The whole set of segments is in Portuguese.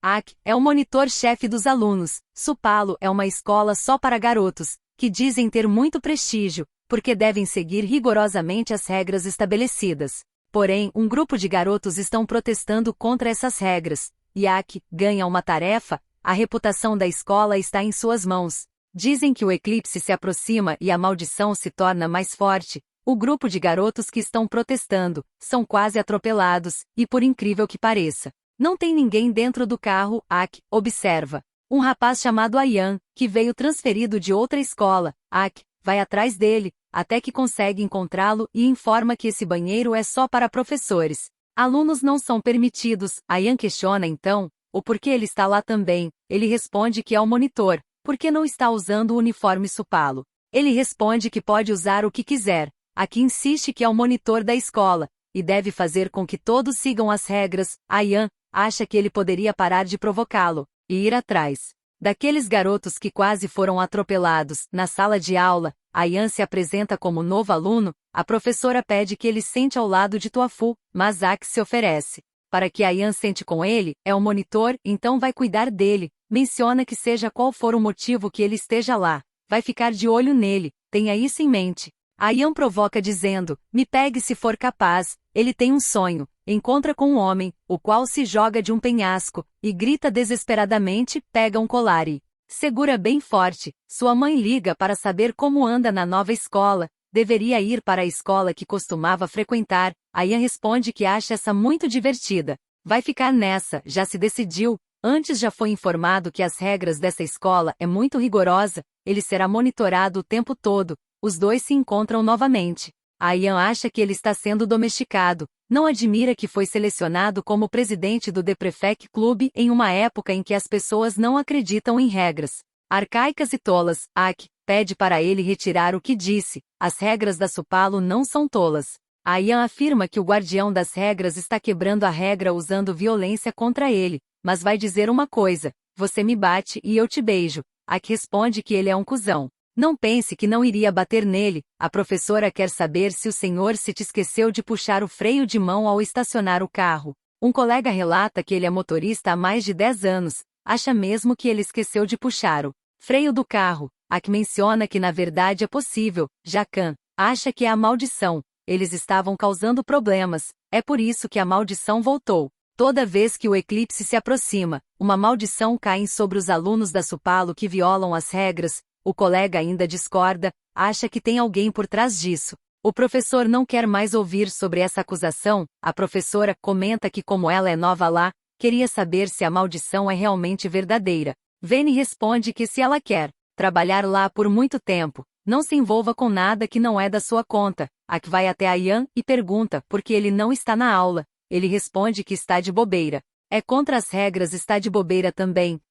Ak é o monitor-chefe dos alunos. Supalo é uma escola só para garotos, que dizem ter muito prestígio, porque devem seguir rigorosamente as regras estabelecidas. Porém, um grupo de garotos estão protestando contra essas regras. E Ak ganha uma tarefa, a reputação da escola está em suas mãos. Dizem que o eclipse se aproxima e a maldição se torna mais forte. O grupo de garotos que estão protestando são quase atropelados, e por incrível que pareça, não tem ninguém dentro do carro. Ak observa um rapaz chamado Ayan, que veio transferido de outra escola. Ak vai atrás dele, até que consegue encontrá-lo e informa que esse banheiro é só para professores. Alunos não são permitidos. Ayan questiona então o porquê ele está lá também. Ele responde que é o monitor, porque não está usando o uniforme Supalo. Ele responde que pode usar o que quiser. Ak insiste que é o monitor da escola, e deve fazer com que todos sigam as regras. Ayan acha que ele poderia parar de provocá-lo e ir atrás daqueles garotos que quase foram atropelados. Na sala de aula, Ayan se apresenta como novo aluno. A professora pede que ele sente ao lado de Tuafu, mas Ak se oferece para que Ayan sente com ele. É o monitor, então vai cuidar dele. Menciona que seja qual for o motivo que ele esteja lá, vai ficar de olho nele, tenha isso em mente. Ayan provoca dizendo, me pegue se for capaz. Ele tem um sonho, encontra com um homem, o qual se joga de um penhasco, e grita desesperadamente, pega um colar e segura bem forte. Sua mãe liga para saber como anda na nova escola, deveria ir para a escola que costumava frequentar. Ayan responde que acha essa muito divertida. Vai ficar nessa, já se decidiu. Antes já foi informado que as regras dessa escola é muito rigorosa, ele será monitorado o tempo todo. Os dois se encontram novamente. Ayan acha que ele está sendo domesticado, não admira que foi selecionado como presidente do The Prefect Club em uma época em que as pessoas não acreditam em regras arcaicas e tolas. Ak pede para ele retirar o que disse, as regras da Supalo não são tolas. Ayan afirma que o guardião das regras está quebrando a regra usando violência contra ele, mas vai dizer uma coisa, você me bate e eu te beijo. Ak responde que ele é um cuzão. Não pense que não iria bater nele. A professora quer saber se o senhor se te esqueceu de puxar o freio de mão ao estacionar o carro. Um colega relata que ele é motorista há mais de 10 anos. Acha mesmo que ele esqueceu de puxar o freio do carro. Ak menciona que na verdade é possível. Jacan acha que é a maldição. Eles estavam causando problemas. É por isso que a maldição voltou. Toda vez que o eclipse se aproxima, uma maldição cai sobre os alunos da Supalo que violam as regras. O colega ainda discorda, acha que tem alguém por trás disso. O professor não quer mais ouvir sobre essa acusação. A professora comenta que como ela é nova lá, queria saber se a maldição é realmente verdadeira. Veni responde que se ela quer trabalhar lá por muito tempo, não se envolva com nada que não é da sua conta. Ak vai até Ayan e pergunta por que ele não está na aula. Ele responde que está de bobeira. É contra as regras, está de bobeira também.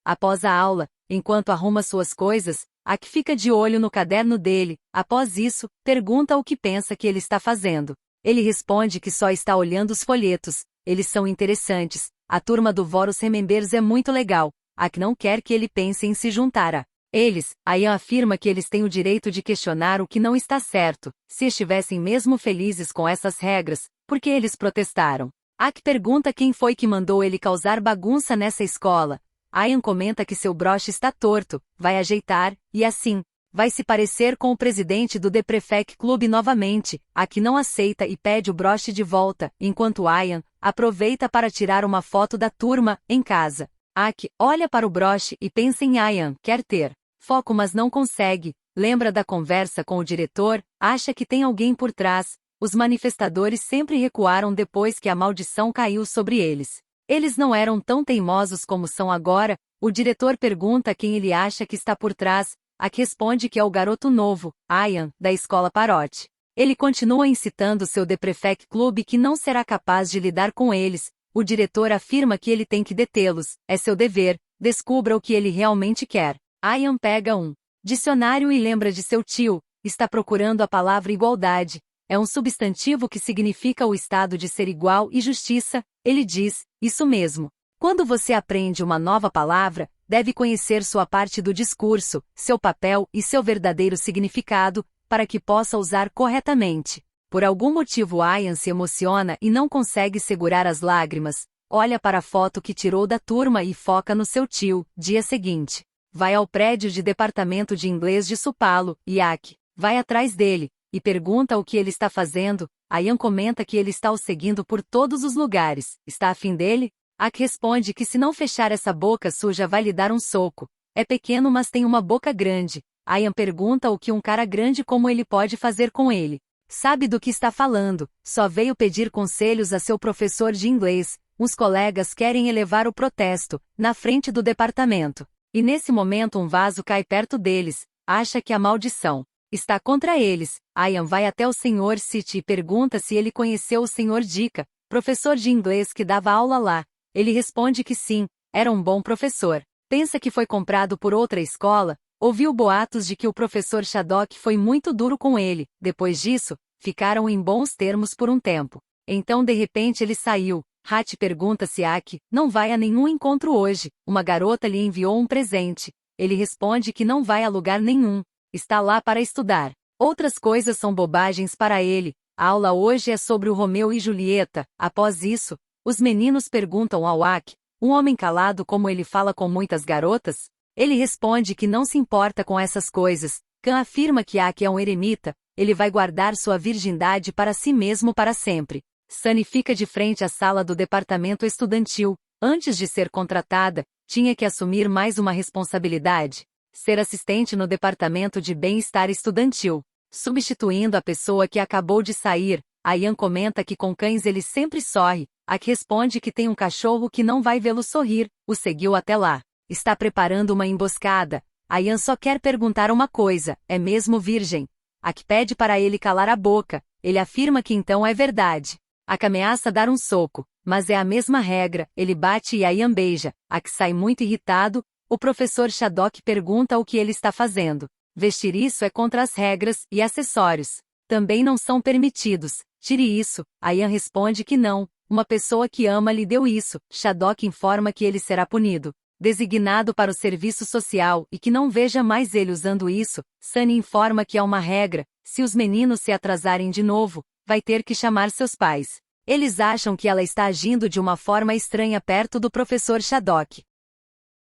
Após a aula, enquanto arruma suas coisas, Ak fica de olho no caderno dele. Após isso, pergunta o que pensa que ele está fazendo. Ele responde que só está olhando os folhetos. Eles são interessantes. A turma do Vorus Remembers é muito legal. Ak não quer que ele pense em se juntar a eles. Ayan afirma que eles têm o direito de questionar o que não está certo. Se estivessem mesmo felizes com essas regras, por que eles protestaram? Ak pergunta quem foi que mandou ele causar bagunça nessa escola. Ayan comenta que seu broche está torto, vai ajeitar, e assim, vai se parecer com o presidente do The Prefect Club novamente. Ak não aceita e pede o broche de volta, enquanto Ayan aproveita para tirar uma foto da turma, em casa. Ak olha para o broche e pensa em Ayan, quer ter foco mas não consegue, lembra da conversa com o diretor, acha que tem alguém por trás. Os manifestadores sempre recuaram depois que a maldição caiu sobre eles. Eles não eram tão teimosos como são agora. O diretor pergunta quem ele acha que está por trás. Ak responde que é o garoto novo, Ayan, da escola Parote. Ele continua incitando seu The Prefect Club que não será capaz de lidar com eles. O diretor afirma que ele tem que detê-los, é seu dever, descubra o que ele realmente quer. Ayan pega um dicionário e lembra de seu tio, está procurando a palavra igualdade. É um substantivo que significa o estado de ser igual e justiça. Ele diz, isso mesmo. Quando você aprende uma nova palavra, deve conhecer sua parte do discurso, seu papel e seu verdadeiro significado, para que possa usar corretamente. Por algum motivo Ayan se emociona e não consegue segurar as lágrimas. olha para a foto que tirou da turma e foca no seu tio. Dia seguinte. Vai ao prédio de departamento de inglês de Supalo, Yak. Vai atrás dele, e pergunta o que ele está fazendo. Ayan comenta que ele está o seguindo por todos os lugares. Está afim dele? Ak responde que se não fechar essa boca suja vai lhe dar um soco. É pequeno mas tem uma boca grande. Ayan pergunta o que um cara grande como ele pode fazer com ele. Sabe do que está falando, só veio pedir conselhos a seu professor de inglês. Uns colegas querem elevar o protesto, na frente do departamento. E nesse momento um vaso cai perto deles, acha que a maldição está contra eles. Ayan vai até o Sr. City e pergunta se ele conheceu o Sr. Dica, professor de inglês que dava aula lá. Ele responde que sim, era um bom professor. Pensa que foi comprado por outra escola, ouviu boatos de que o professor Shadok foi muito duro com ele. Depois disso, ficaram em bons termos por um tempo. Então de repente ele saiu. Hat pergunta se Ak não vai a nenhum encontro hoje. Uma garota lhe enviou um presente. Ele responde que não vai a lugar nenhum. Está lá para estudar. Outras coisas são bobagens para ele. A aula hoje é sobre o Romeu e Julieta. Após isso, os meninos perguntam ao Ak, um homem calado como ele fala com muitas garotas? Ele responde que não se importa com essas coisas. Khan afirma que Ak é um eremita. Ele vai guardar sua virgindade para si mesmo para sempre. Sunny fica de frente à sala do departamento estudantil. Antes de ser contratada, tinha que assumir mais uma responsabilidade. Ser assistente no departamento de bem-estar estudantil. Substituindo a pessoa que acabou de sair, Ayan comenta que com cães ele sempre sorri. Ak responde que tem um cachorro que não vai vê-lo sorrir. O seguiu até lá. Está preparando uma emboscada. Ayan só quer perguntar uma coisa, é mesmo virgem? Ak pede para ele calar a boca. Ele afirma que então é verdade. Ak ameaça dar um soco, mas é a mesma regra, ele bate e Ayan beija. Ak sai muito irritado. O professor Shadok pergunta o que ele está fazendo. Vestir isso é contra as regras, e acessórios também não são permitidos. Tire isso. Ayan responde que não. Uma pessoa que ama lhe deu isso. Shadok informa que ele será punido, designado para o serviço social, e que não veja mais ele usando isso. Sunny informa que é uma regra. Se os meninos se atrasarem de novo, vai ter que chamar seus pais. Eles acham que ela está agindo de uma forma estranha perto do professor Shadok.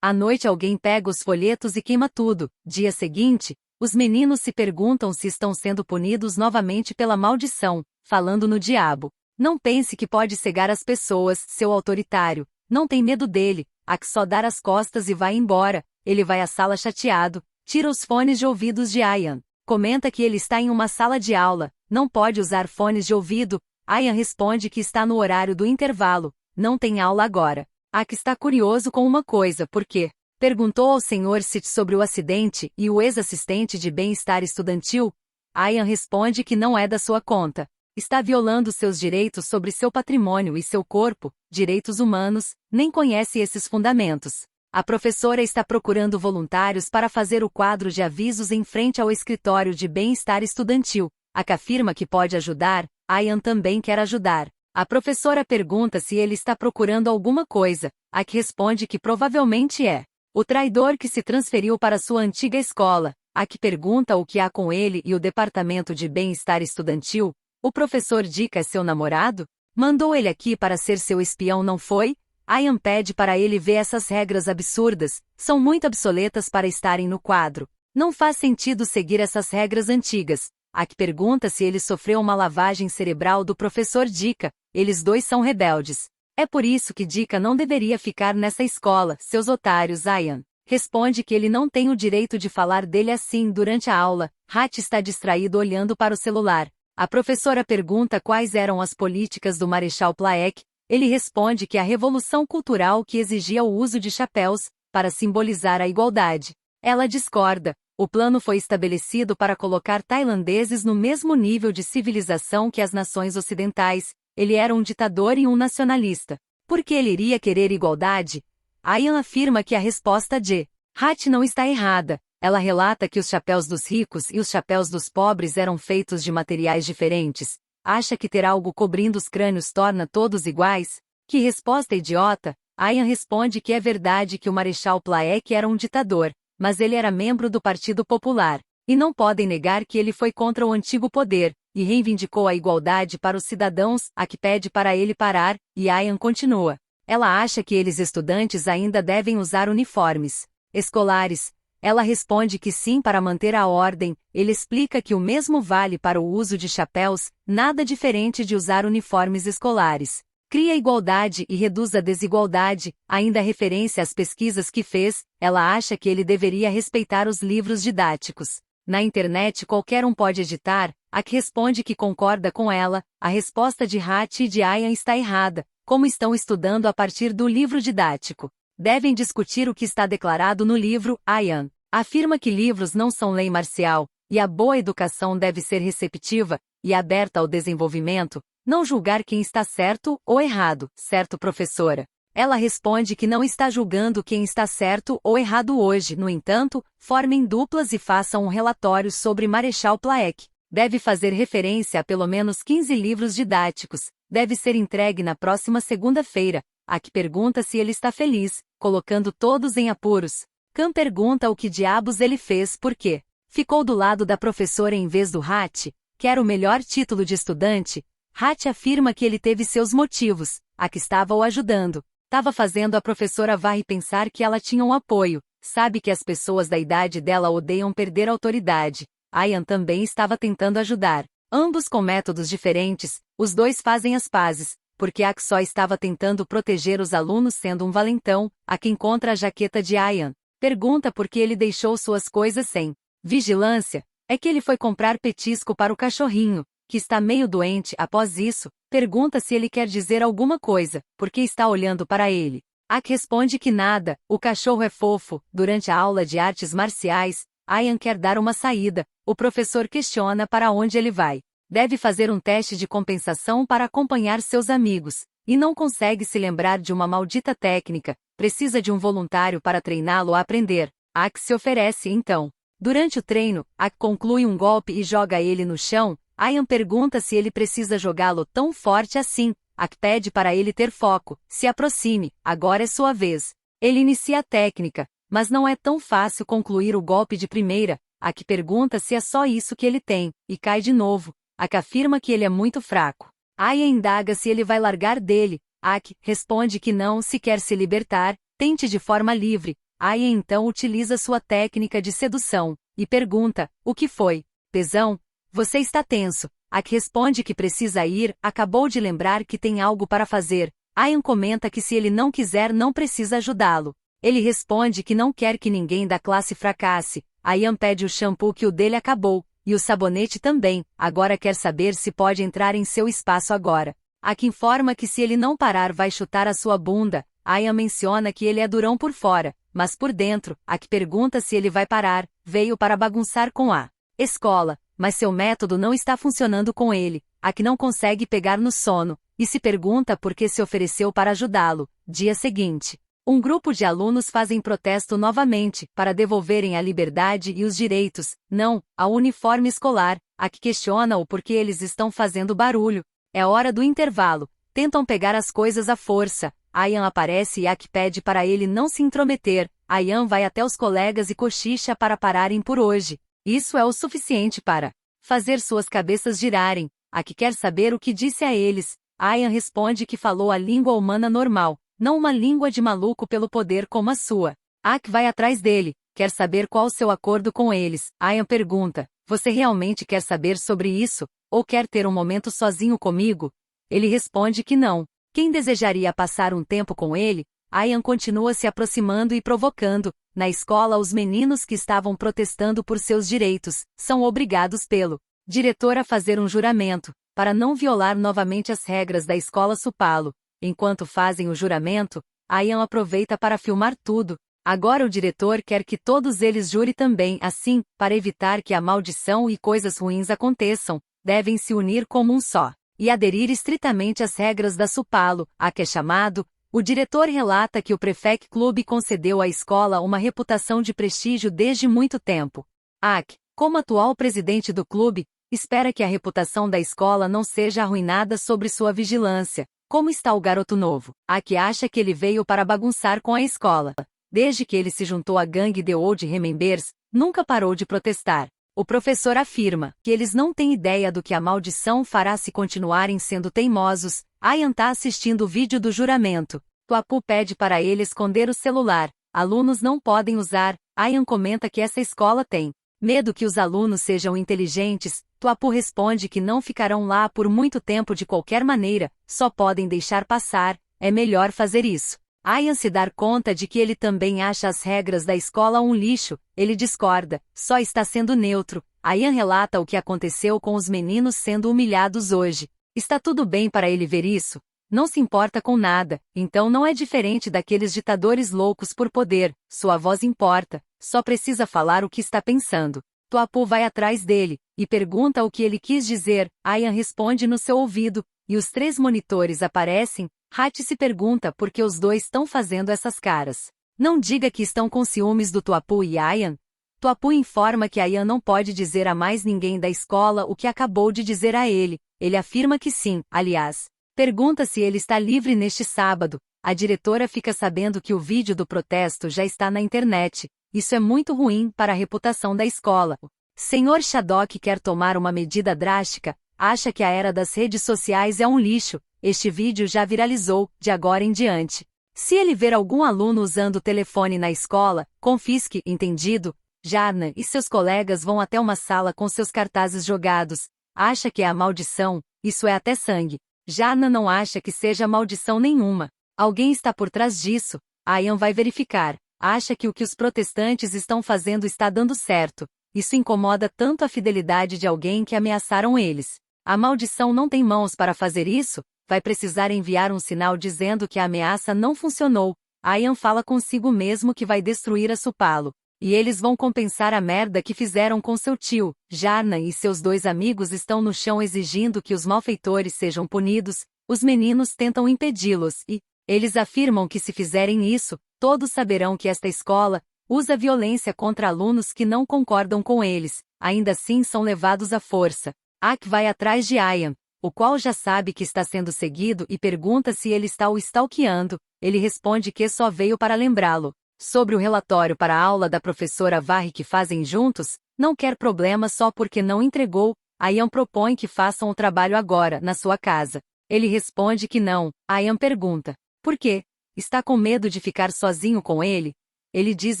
À noite alguém pega os folhetos e queima tudo. Dia seguinte, os meninos se perguntam se estão sendo punidos novamente pela maldição, falando no diabo. Não pense que pode cegar as pessoas, seu autoritário. Não tem medo dele. Ak só dar as costas e vai embora. Ele vai à sala chateado, tira os fones de ouvidos de Ayan. Comenta que ele está em uma sala de aula, não pode usar fones de ouvido. Ayan responde que está no horário do intervalo, não tem aula agora. Ak está curioso com uma coisa, por quê? Perguntou ao Sr. City sobre o acidente e o ex-assistente de bem-estar estudantil. Ayan responde que não é da sua conta. Está violando seus direitos sobre seu patrimônio e seu corpo, direitos humanos, nem conhece esses fundamentos. A professora está procurando voluntários para fazer o quadro de avisos em frente ao escritório de bem-estar estudantil. Ak afirma que pode ajudar. Ayan também quer ajudar. A professora pergunta se ele está procurando alguma coisa. Ak responde que provavelmente é o traidor que se transferiu para sua antiga escola. Ak pergunta o que há com ele e o departamento de bem-estar estudantil. O professor Dica é seu namorado? Mandou ele aqui para ser seu espião, não foi? Ayan pede para ele ver essas regras absurdas, são muito obsoletas para estarem no quadro. Não faz sentido seguir essas regras antigas. Ak pergunta se ele sofreu uma lavagem cerebral do professor Dica. Eles dois são rebeldes. É por isso que Dica não deveria ficar nessa escola, seus otários. Ayan responde que ele não tem o direito de falar dele assim durante a aula. Hat está distraído olhando para o celular. A professora pergunta quais eram as políticas do Marechal Plaek. Ele responde que a revolução cultural que exigia o uso de chapéus, para simbolizar a igualdade. Ela discorda. O plano foi estabelecido para colocar tailandeses no mesmo nível de civilização que as nações ocidentais. Ele era um ditador e um nacionalista. Por que ele iria querer igualdade? Ayan afirma que a resposta de Hat não está errada. Ela relata que os chapéus dos ricos e os chapéus dos pobres eram feitos de materiais diferentes. Acha que ter algo cobrindo os crânios torna todos iguais? Que resposta idiota! Ayan responde que é verdade que o Marechal Plaek era um ditador, mas ele era membro do Partido Popular, e não podem negar que ele foi contra o antigo poder, e reivindicou a igualdade para os cidadãos. Ak pede para ele parar, e Ayan continua. Ela acha que eles estudantes ainda devem usar uniformes escolares. Ela responde que sim para manter a ordem. Ele explica que o mesmo vale para o uso de chapéus, nada diferente de usar uniformes escolares. Cria igualdade e reduz a desigualdade. Ainda referência às pesquisas que fez, ela acha que ele deveria respeitar os livros didáticos. Na internet qualquer um pode editar. Ak responde que concorda com ela. A resposta de Hat e de Ayan está errada. Como estão estudando a partir do livro didático? Devem discutir o que está declarado no livro. Ayan afirma que livros não são lei marcial, e a boa educação deve ser receptiva e aberta ao desenvolvimento, não julgar quem está certo ou errado, certo, professora? Ela responde que não está julgando quem está certo ou errado hoje. No entanto, formem duplas e façam um relatório sobre Marechal Plaek. Deve fazer referência a pelo menos 15 livros didáticos. Deve ser entregue na próxima segunda-feira. Ak pergunta se ele está feliz, colocando todos em apuros. Khan pergunta o que diabos ele fez porque ficou do lado da professora em vez do Hat, quer o melhor título de estudante. Hat afirma que ele teve seus motivos. Ak estava o ajudando. Estava fazendo a professora Varre pensar que ela tinha um apoio. Sabe que as pessoas da idade dela odeiam perder autoridade. Ayan também estava tentando ajudar. Ambos com métodos diferentes, os dois fazem as pazes, porque Ak só estava tentando proteger os alunos sendo um valentão. Ak encontra a jaqueta de Ayan. Pergunta por que ele deixou suas coisas sem vigilância. É que ele foi comprar petisco para o cachorrinho, que está meio doente. Após isso, pergunta se ele quer dizer alguma coisa, porque está olhando para ele. Ak responde que nada, o cachorro é fofo. Durante a aula de artes marciais, Ayan quer dar uma saída. O professor questiona para onde ele vai. Deve fazer um teste de compensação para acompanhar seus amigos, e não consegue se lembrar de uma maldita técnica. Precisa de um voluntário para treiná-lo a aprender. Ak se oferece então. Durante o treino, Ak conclui um golpe e joga ele no chão. Ayan pergunta se ele precisa jogá-lo tão forte assim. Ak pede para ele ter foco. Se aproxime, agora é sua vez. Ele inicia a técnica, mas não é tão fácil concluir o golpe de primeira. Ak pergunta se é só isso que ele tem, e cai de novo. Ak afirma que ele é muito fraco. Ayan indaga se ele vai largar dele. Ak responde que não. Se quer se libertar, tente de forma livre. Ayan então utiliza sua técnica de sedução, e pergunta, o que foi? Tesão? Você está tenso. Ak responde que precisa ir, acabou de lembrar que tem algo para fazer. Ayan comenta que se ele não quiser não precisa ajudá-lo. Ele responde que não quer que ninguém da classe fracasse. Ayan pede o shampoo que o dele acabou, e o sabonete também. Agora quer saber se pode entrar em seu espaço agora. Ak informa que se ele não parar vai chutar a sua bunda. Ayan menciona que ele é durão por fora, mas por dentro. Ak pergunta se ele vai parar. Veio para bagunçar com a escola, mas seu método não está funcionando com ele. Ak não consegue pegar no sono, e se pergunta por que se ofereceu para ajudá-lo. Dia seguinte, um grupo de alunos fazem protesto novamente, para devolverem a liberdade e os direitos, não, ao uniforme escolar. Ak questiona o porquê eles estão fazendo barulho. É hora do intervalo. Tentam pegar as coisas à força. Ayan aparece e Ak pede para ele não se intrometer. Ayan vai até os colegas e cochicha para pararem por hoje. Isso é o suficiente para fazer suas cabeças girarem. Ak quer saber o que disse a eles. Ayan responde que falou a língua humana normal, não uma língua de maluco pelo poder como a sua. Ak vai atrás dele, quer saber qual seu acordo com eles. Ayan pergunta, você realmente quer saber sobre isso? Ou quer ter um momento sozinho comigo? Ele responde que não. Quem desejaria passar um tempo com ele? Ayan continua se aproximando e provocando. Na escola os meninos que estavam protestando por seus direitos, são obrigados pelo diretor a fazer um juramento, para não violar novamente as regras da escola Supalo. Enquanto fazem o juramento, Ayan aproveita para filmar tudo. Agora o diretor quer que todos eles jurem também, assim, para evitar que a maldição e coisas ruins aconteçam, devem se unir como um só, e aderir estritamente às regras da Supalo. Ak é chamado. O diretor relata que o Prefect Club concedeu à escola uma reputação de prestígio desde muito tempo. Ak, como atual presidente do clube, espera que a reputação da escola não seja arruinada sob sua vigilância. Como está o garoto novo? Ak acha que ele veio para bagunçar com a escola. Desde que ele se juntou à gangue The Old Remembers, nunca parou de protestar. O professor afirma que eles não têm ideia do que a maldição fará se continuarem sendo teimosos. Ayan tá assistindo o vídeo do juramento. Tuapu pede para ele esconder o celular. Alunos não podem usar. Ian comenta que essa escola tem medo que os alunos sejam inteligentes. Tuapu responde que não ficarão lá por muito tempo de qualquer maneira, só podem deixar passar, é melhor fazer isso. Ian se dá conta de que ele também acha as regras da escola um lixo, ele discorda, só está sendo neutro. Ian relata o que aconteceu com os meninos sendo humilhados hoje. Está tudo bem para ele ver isso? Não se importa com nada, então não é diferente daqueles ditadores loucos por poder, sua voz importa, só precisa falar o que está pensando. Tuapu vai atrás dele, e pergunta o que ele quis dizer. Ian responde no seu ouvido, e os 3 monitores aparecem. Hattie se pergunta por que os dois estão fazendo essas caras. Não diga que estão com ciúmes do Tuapu e Ian. Tuapu informa que Ian não pode dizer a mais ninguém da escola o que acabou de dizer a ele. Ele afirma que sim, aliás. Pergunta se ele está livre neste sábado. A diretora fica sabendo que o vídeo do protesto já está na internet. Isso é muito ruim para a reputação da escola. Sr. Shadok quer tomar uma medida drástica, acha que a era das redes sociais é um lixo. Este vídeo já viralizou, de agora em diante. Se ele ver algum aluno usando o telefone na escola, confisque, entendido? Jarna e seus colegas vão até uma sala com seus cartazes jogados. Acha que é a maldição, isso é até sangue. Jarna não acha que seja maldição nenhuma. Alguém está por trás disso. Ian vai verificar. Acha que o que os protestantes estão fazendo está dando certo. Isso incomoda tanto a fidelidade de alguém que ameaçaram eles. A maldição não tem mãos para fazer isso? Vai precisar enviar um sinal dizendo que a ameaça não funcionou. Ian fala consigo mesmo que vai destruir a Supalo. E eles vão compensar a merda que fizeram com seu tio. Jarna e seus 2 amigos estão no chão exigindo que os malfeitores sejam punidos. Os meninos tentam impedi-los e eles afirmam que se fizerem isso, todos saberão que esta escola usa violência contra alunos que não concordam com eles. Ainda assim são levados à força. Ak vai atrás de Ian, o qual já sabe que está sendo seguido e pergunta se ele está o stalkeando. Ele responde que só veio para lembrá-lo. Sobre o relatório para a aula da professora Varri que fazem juntos, não quer problema só porque não entregou. Ian propõe que façam o trabalho agora, na sua casa. Ele responde que não. Ian pergunta: por quê? Está com medo de ficar sozinho com ele? Ele diz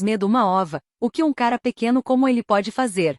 medo uma ova. O que um cara pequeno como ele pode fazer?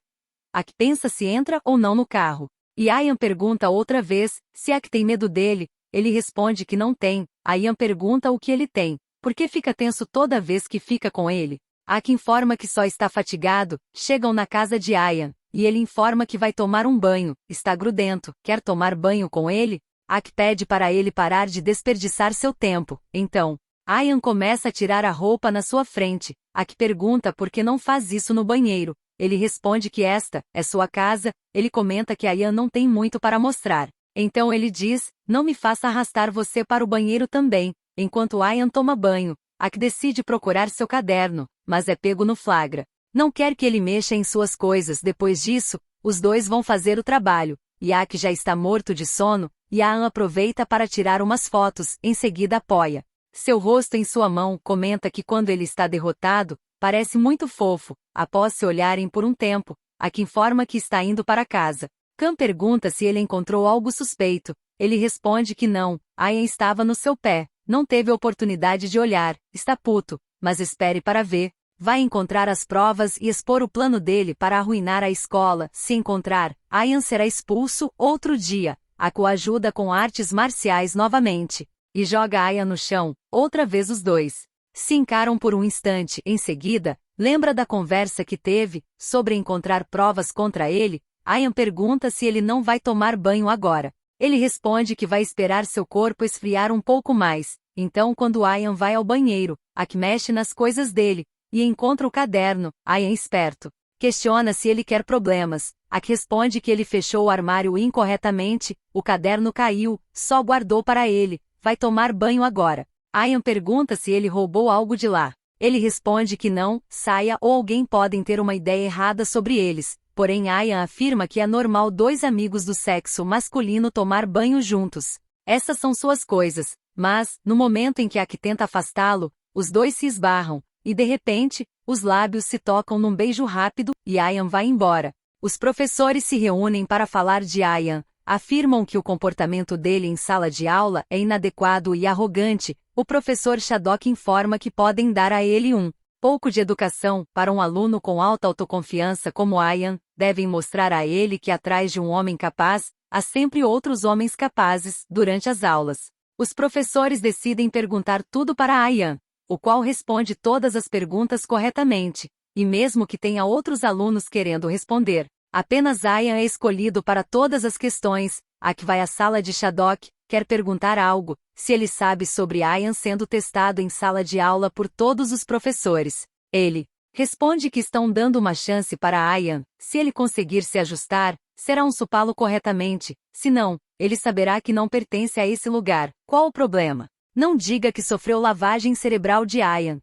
Ak pensa se entra ou não no carro. E Ian pergunta outra vez se Ak tem medo dele. Ele responde que não tem. Ian pergunta o que ele tem. Por que fica tenso toda vez que fica com ele? Ak informa que só está fatigado. Chegam na casa de Ian, e ele informa que vai tomar um banho. Está grudento. Quer tomar banho com ele? Ak pede para ele parar de desperdiçar seu tempo. Então, Ian começa a tirar a roupa na sua frente. Ak pergunta por que não faz isso no banheiro. Ele responde que esta é sua casa. Ele comenta que Ian não tem muito para mostrar. Então ele diz: não me faça arrastar você para o banheiro também. Enquanto Ian toma banho, Ak decide procurar seu caderno, mas é pego no flagra. Não quer que ele mexa em suas coisas. Depois disso, os dois vão fazer o trabalho. Ak já está morto de sono, e Ian aproveita para tirar umas fotos, em seguida apoia seu rosto em sua mão. Comenta que quando ele está derrotado, parece muito fofo. Após se olharem por um tempo, Ak informa que está indo para casa. Khan pergunta se ele encontrou algo suspeito. Ele responde que não. Ian estava no seu pé. Não teve oportunidade de olhar, está puto, mas espere para ver. Vai encontrar as provas e expor o plano dele para arruinar a escola. Se encontrar, Ian será expulso outro dia. Ak o ajuda com artes marciais novamente. E joga Ian no chão, outra vez os dois. Se encaram por um instante. Em seguida, lembra da conversa que teve, sobre encontrar provas contra ele. Ian pergunta se ele não vai tomar banho agora. Ele responde que vai esperar seu corpo esfriar um pouco mais. Então quando Ian vai ao banheiro, Ak mexe nas coisas dele, e encontra o caderno. Ian esperto questiona se ele quer problemas. Ak responde que ele fechou o armário incorretamente, o caderno caiu, só guardou para ele, vai tomar banho agora. Ian pergunta se ele roubou algo de lá. Ele responde que não, Saia ou alguém podem ter uma ideia errada sobre eles. Porém Ian afirma que é normal 2 amigos do sexo masculino tomar banho juntos. Essas são suas coisas, mas, no momento em que Ak tenta afastá-lo, os dois se esbarram, e de repente, os lábios se tocam num beijo rápido, e Ian vai embora. Os professores se reúnem para falar de Ian, afirmam que o comportamento dele em sala de aula é inadequado e arrogante. O professor Shadok informa que podem dar a ele um pouco de educação. Para um aluno com alta autoconfiança como Ayan, devem mostrar a ele que atrás de um homem capaz, há sempre outros homens capazes. Durante as aulas, os professores decidem perguntar tudo para Ayan, o qual responde todas as perguntas corretamente, e mesmo que tenha outros alunos querendo responder, apenas Ayan é escolhido para todas as questões. Ak vai à sala de Shadok, quer perguntar algo, se ele sabe sobre Ayan sendo testado em sala de aula por todos os professores. Ele responde que estão dando uma chance para Ayan. Se ele conseguir se ajustar, será um supá-lo corretamente, se não, ele saberá que não pertence a esse lugar. Qual o problema? Não diga que sofreu lavagem cerebral de Ayan.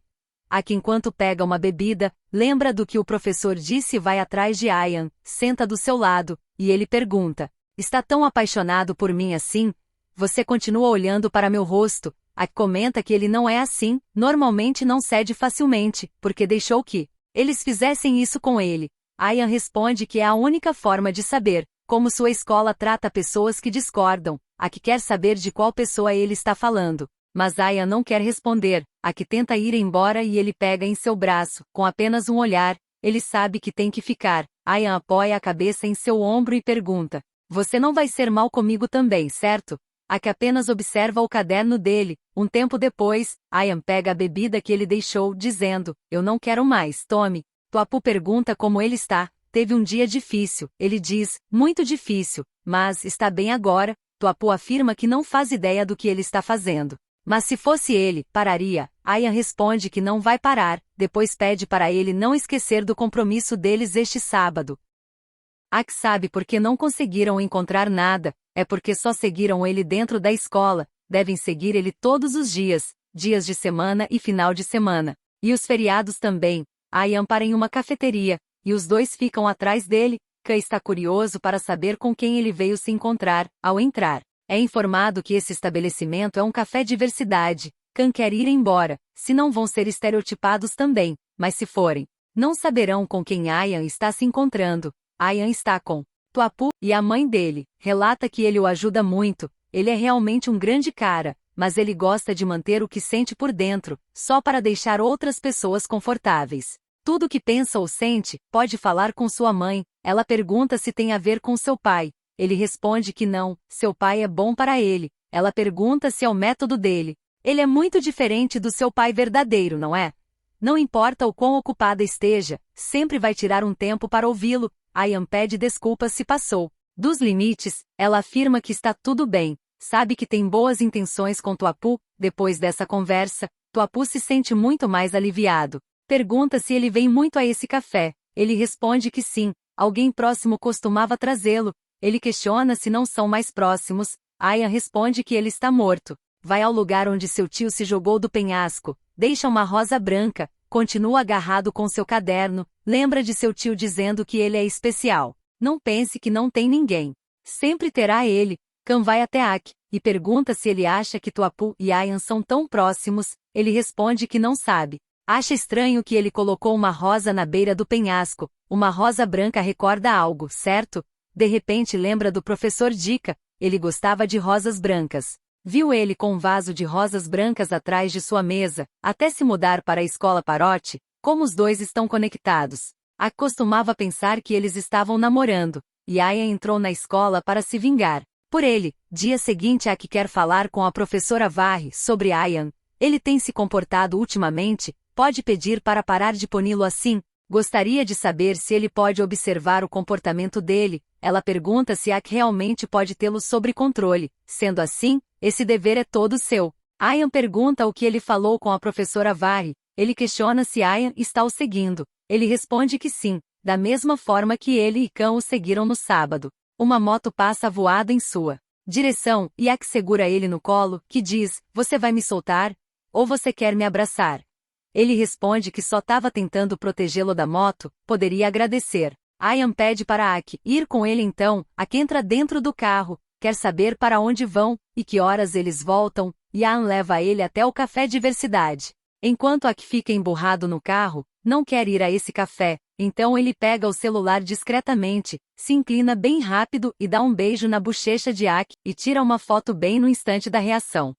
Ak, enquanto pega uma bebida, lembra do que o professor disse e vai atrás de Ayan, senta do seu lado, e ele pergunta: está tão apaixonado por mim assim? Você continua olhando para meu rosto. Ak comenta que ele não é assim, normalmente não cede facilmente, porque deixou que eles fizessem isso com ele. Ayan responde que é a única forma de saber como sua escola trata pessoas que discordam. Ak quer saber de qual pessoa ele está falando, mas Ayan não quer responder. Ak tenta ir embora e ele pega em seu braço, com apenas um olhar, ele sabe que tem que ficar. Ayan apoia a cabeça em seu ombro e pergunta: você não vai ser mal comigo também, certo? Ak apenas observa o caderno dele. Um tempo depois, Ayan pega a bebida que ele deixou, dizendo: eu não quero mais, tome. Tuapu pergunta como ele está. Teve um dia difícil. Ele diz: muito difícil, mas está bem agora. Tuapu afirma que não faz ideia do que ele está fazendo. Mas se fosse ele, pararia. Ayan responde que não vai parar, depois pede para ele não esquecer do compromisso deles este sábado. Ak sabe porque não conseguiram encontrar nada, é porque só seguiram ele dentro da escola, devem seguir ele todos os dias, dias de semana e final de semana. E os feriados também. Ayan para em uma cafeteria, e os dois ficam atrás dele. Ka está curioso para saber com quem ele veio se encontrar. Ao entrar, é informado que esse estabelecimento é um café diversidade. Kan quer ir embora, se não vão ser estereotipados também, mas se forem, não saberão com quem Ayan está se encontrando. Ayan está com Tuapu, e a mãe dele relata que ele o ajuda muito. Ele é realmente um grande cara, mas ele gosta de manter o que sente por dentro, só para deixar outras pessoas confortáveis. Tudo que pensa ou sente, pode falar com sua mãe. Ela pergunta se tem a ver com seu pai. Ele responde que não, seu pai é bom para ele. Ela pergunta se é o método dele. Ele é muito diferente do seu pai verdadeiro, não é? Não importa o quão ocupada esteja, sempre vai tirar um tempo para ouvi-lo. Ayan pede desculpas se passou dos limites. Ela afirma que está tudo bem, sabe que tem boas intenções com Tuapu. Depois dessa conversa, Tuapu se sente muito mais aliviado. Pergunta se ele vem muito a esse café. Ele responde que sim, alguém próximo costumava trazê-lo. Ele questiona se não são mais próximos. Ayan responde que ele está morto. Vai ao lugar onde seu tio se jogou do penhasco, deixa uma rosa branca, continua agarrado com seu caderno, lembra de seu tio dizendo que ele é especial. Não pense que não tem ninguém. Sempre terá ele. Kan vai até Ak, e pergunta se ele acha que Tuapu e Ayan são tão próximos. Ele responde que não sabe. Acha estranho que ele colocou uma rosa na beira do penhasco. Uma rosa branca recorda algo, certo? De repente lembra do professor Dika. Ele gostava de rosas brancas. Viu ele com um vaso de rosas brancas atrás de sua mesa, até se mudar para a escola Parote. Como os dois estão conectados. Ak costumava pensar que eles estavam namorando, e Ayan entrou na escola para se vingar por ele. Dia seguinte, Ak quer falar com a professora Varre sobre Ayan. Ele tem se comportado ultimamente. Pode pedir para parar de puni-lo assim? Gostaria de saber se ele pode observar o comportamento dele. Ela pergunta se Ak realmente pode tê-lo sob controle. Sendo assim, esse dever é todo seu. Ayan pergunta o que ele falou com a professora Varre. Ele questiona se Ayan está o seguindo. Ele responde que sim, da mesma forma que ele e Kan o seguiram no sábado. Uma moto passa voado em sua direção, e Ak segura ele no colo, que diz: você vai me soltar? Ou você quer me abraçar? Ele responde que só estava tentando protegê-lo da moto, poderia agradecer. Ayan pede para Ak ir com ele então. Ak entra dentro do carro, quer saber para onde vão, e que horas eles voltam. Ayan leva ele até o café Diversidade. Enquanto Ak fica emburrado no carro, não quer ir a esse café, então ele pega o celular discretamente, se inclina bem rápido e dá um beijo na bochecha de Ak, e tira uma foto bem no instante da reação.